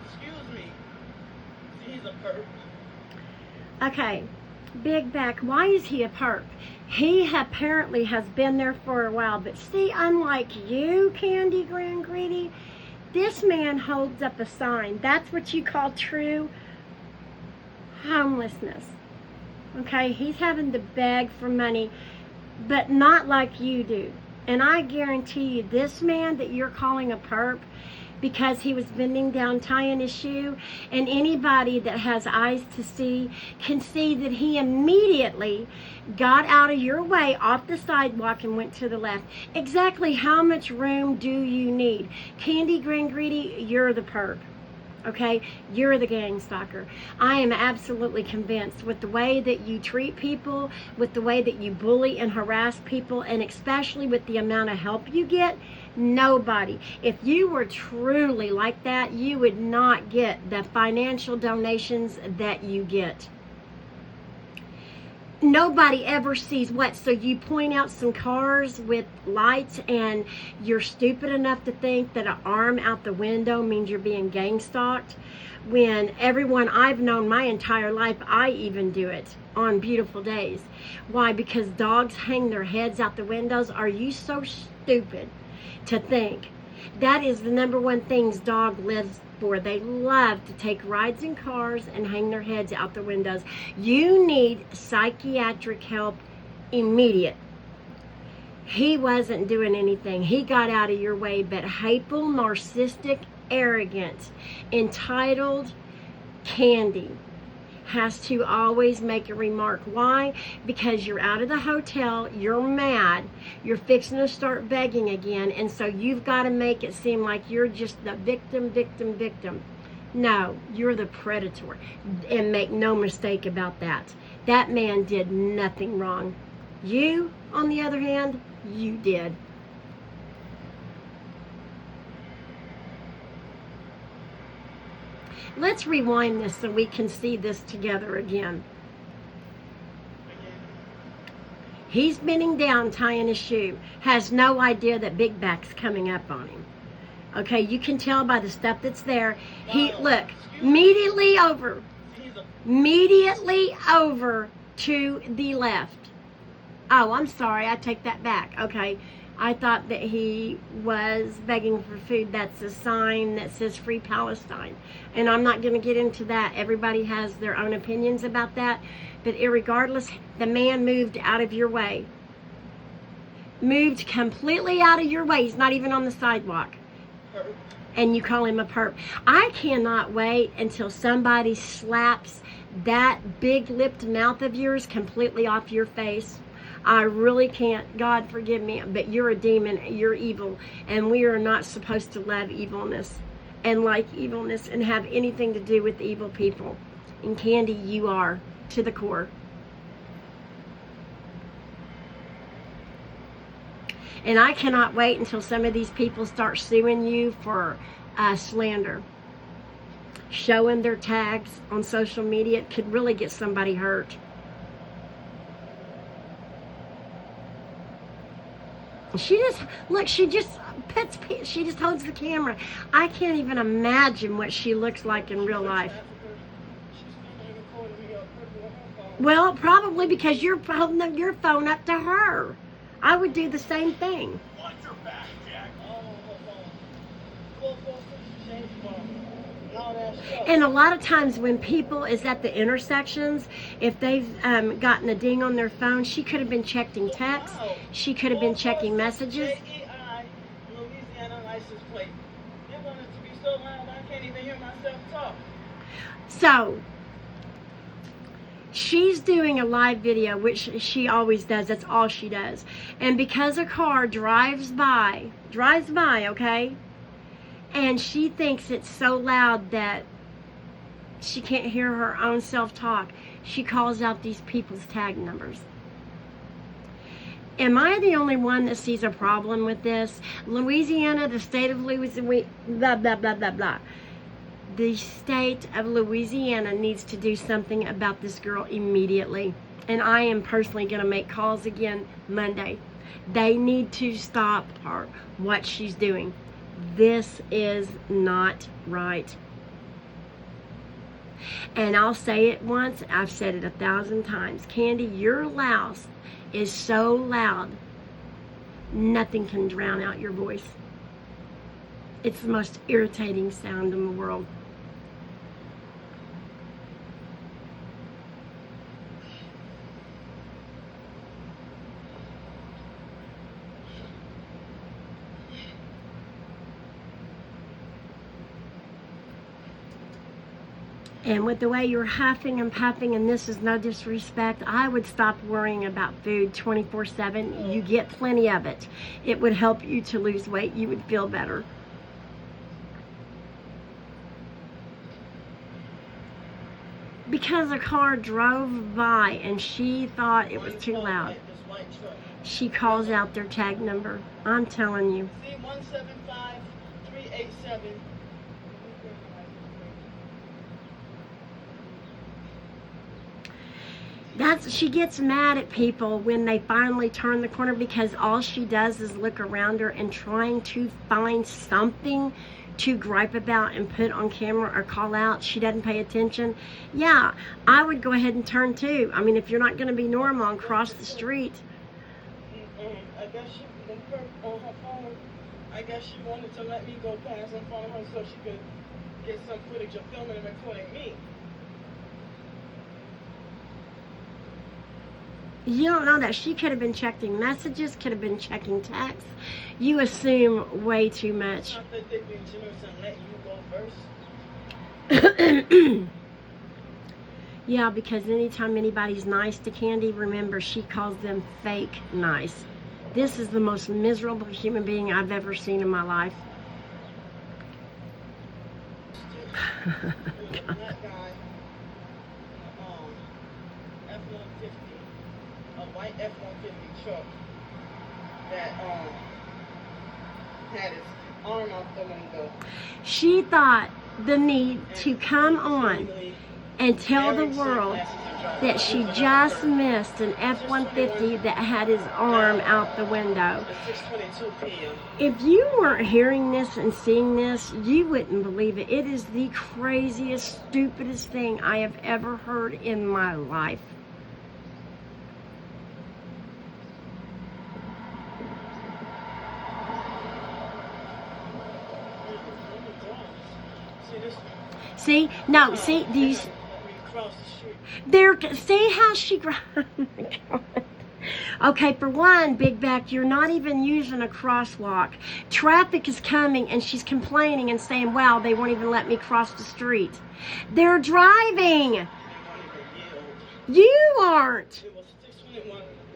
Excuse me. He's a perp. Okay, Big Back, why is he a perp? He apparently has been there for a while, but see, unlike you, Candy Grand Greedy, this man holds up a sign. That's what you call true homelessness. Okay, he's having to beg for money, but not like you do. And I guarantee you, this man that you're calling a perp, because he was bending down tying his shoe, and anybody that has eyes to see can see that he immediately got out of your way off the sidewalk and went to the left. Exactly how much room do you need? Candy Grand Greedy, you're the perp. Okay, you're the gang stalker. I am absolutely convinced with the way that you treat people, with the way that you bully and harass people, and especially with the amount of help you get, nobody. If you were truly like that, you would not get the financial donations that you get. Nobody ever sees what, so you point out some cars with lights and you're stupid enough to think that an arm out the window means you're being gang stalked, when everyone I've known my entire life, I even do it on beautiful days. Why? Because dogs hang their heads out the windows. Are you so stupid to think that is the number one things dog lives for? They love to take rides in cars and hang their heads out the windows. You need psychiatric help immediate. He wasn't doing anything. He got out of your way, but hateful, narcissistic, arrogant, entitled Candy has to always make a remark. Why? Because you're out of the hotel, you're mad, you're fixing to start begging again, and so you've got to make it seem like you're just the victim. No, you're the predator, and make no mistake about that. That man did nothing wrong. You, on the other hand, you did. Let's rewind this so we can see this together again. He's bending down, tying his shoe, has no idea that Big Back's coming up on him. Okay, you can tell by the stuff that's there. He, look, immediately over to the left. Oh, I'm sorry, I take that back. Okay, I thought that he was begging for food. That's a sign that says Free Palestine. And I'm not going to get into that. Everybody has their own opinions about that. But irregardless, the man moved out of your way. Moved completely out of your way. He's not even on the sidewalk. And you call him a perp. I cannot wait until somebody slaps that big-lipped mouth of yours completely off your face. I really can't. God forgive me, but you're a demon. You're evil, and we are not supposed to love evilness and like evilness and have anything to do with evil people. And Candy, you are to the core. And I cannot wait until some of these people start suing you for slander. Showing their tags on social media. It could really get somebody hurt. She just, look, she just holds the camera. I can't even imagine what she looks like in real life. Well, probably because you're holding your phone up to her. I would do the same thing. Watch your back, Jack. And a lot of times when people is at the intersections, if they've gotten a ding on their phone, she could have been checking texts. She could have been checking messages. Louisiana license plate. They want it to be so loud I can't even hear myself talk. So, she's doing a live video, which she always does. That's all she does. And because a car drives by, okay? And she thinks it's so loud that she can't hear her own self talk. She calls out these people's tag numbers. Am I the only one that sees a problem with this? Louisiana, the state of Louisiana, blah, blah, blah, blah, blah. The state of Louisiana needs to do something about this girl immediately. And I am personally going to make calls again Monday. They need to stop her, what she's doing. This is not right. And I'll say it once, I've said it 1,000 times. Candy, your loud is so loud, nothing can drown out your voice. It's the most irritating sound in the world. And with the way you're huffing and puffing, and this is no disrespect, I would stop worrying about food 24/7. You get plenty of it. It would help you to lose weight. You would feel better. Because a car drove by and she thought it was too loud. She calls out their tag number. I'm telling you. C175387. She gets mad at people when they finally turn the corner, because all she does is look around her and trying to find something to gripe about and put on camera or call out. She doesn't pay attention. Yeah, I would go ahead and turn too. I mean, if you're not going to be normal and cross the street. I guess she, on her phone, I guess she wanted to let me go past in front of her so she could get some footage of filming and recording me. You don't know that. She could have been checking messages, could have been checking texts. You assume way too much. Not that they'd be generous and let you go first. Yeah, because anytime anybody's nice to Candy, remember, she calls them fake nice. This is the most miserable human being I've ever seen in my life. That guy, F-150, a white F-150 truck that had its arm out the window. She thought the need to come on and tell the world that she just missed an F-150 that had his arm out the window. If you weren't hearing this and seeing this, you wouldn't believe it. It is the craziest, stupidest thing I have ever heard in my life. See? No, see, these... See how she... Oh my God. Okay, for one, Big Back, you're not even using a crosswalk. Traffic is coming and she's complaining and saying, wow, they won't even let me cross the street. They're driving. You aren't.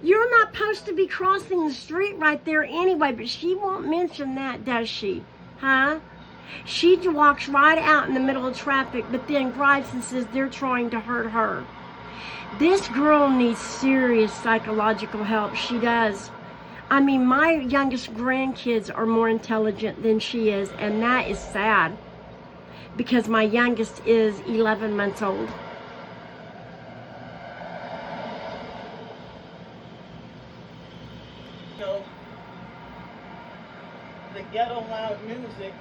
You're not supposed to be crossing the street right there anyway, but she won't mention that, does she? Huh? She walks right out in the middle of traffic, but then drives and says they're trying to hurt her. This girl needs serious psychological help. She does. I mean, my youngest grandkids are more intelligent than she is, and that is sad, because my youngest is 11 months old. So, the ghetto loud music.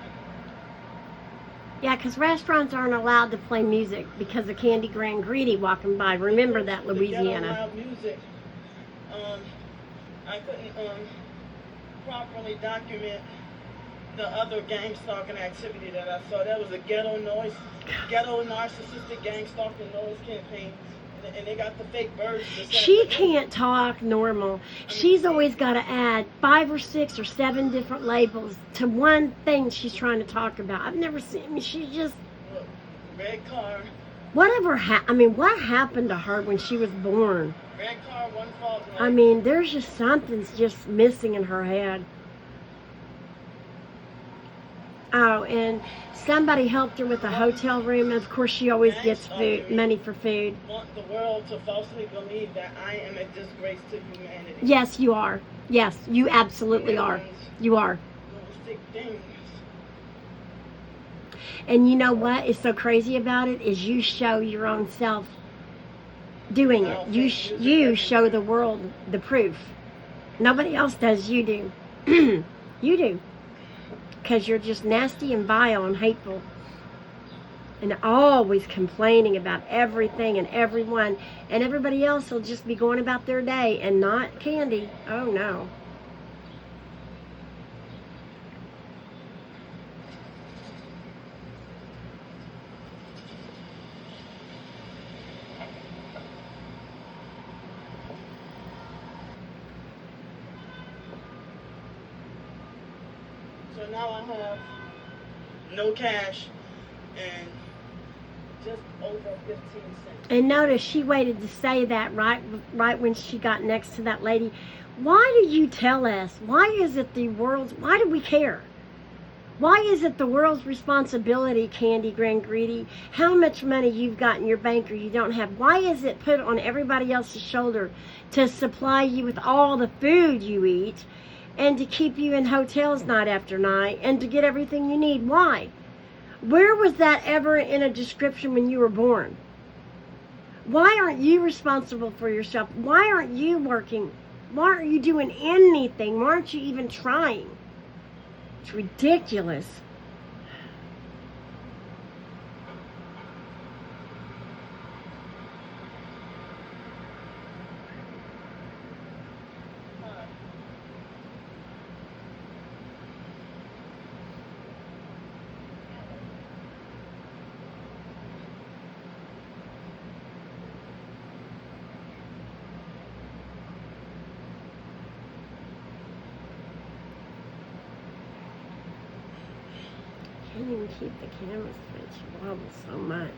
Yeah, because restaurants aren't allowed to play music because of Candy Grand Greedy walking by. Remember that, Louisiana. The loud music. I couldn't properly document the other gang stalking activity that I saw. That was a ghetto narcissistic gang stalking noise campaign. And they got the fake birds. She can't talk normal. She's always got to add 5 or 6 or 7 different labels to one thing she's trying to talk about. I've never seen. I mean, she's just. Look, red car. Whatever. I mean, what happened to her when she was born? Red car, one fault line. I mean, there's just something's just missing in her head. Oh, and somebody helped her with a hotel room. And of course, she always gets food, money for food. Want the world to falsely believe that I am a disgrace to humanity. Yes, you are. Yes, you absolutely are. You are. And you know what is so crazy about it is you show your own self doing it. You show the world the proof. Nobody else does. You do. You do. Because you're just nasty and vile and hateful. and always complaining about everything and everyone, and everybody else will just be going about their day and not Candy. Oh no. So now I have no cash and just over 15 cents. And notice she waited to say that right when she got next to that lady. Why do you tell us? Why is it the world's, why do we care? Why is it the world's responsibility, Candy Grand Greedy, how much money you've got in your bank or you don't have? Why is it put on everybody else's shoulder to supply you with all the food you eat and to keep you in hotels night after night and to get everything you need? Why? Where was that ever in a description when you were born? Why aren't you responsible for yourself? Why aren't you working? Why aren't you doing anything? Why aren't you even trying? It's ridiculous. Can't even keep the camera straight. She wobbles so much.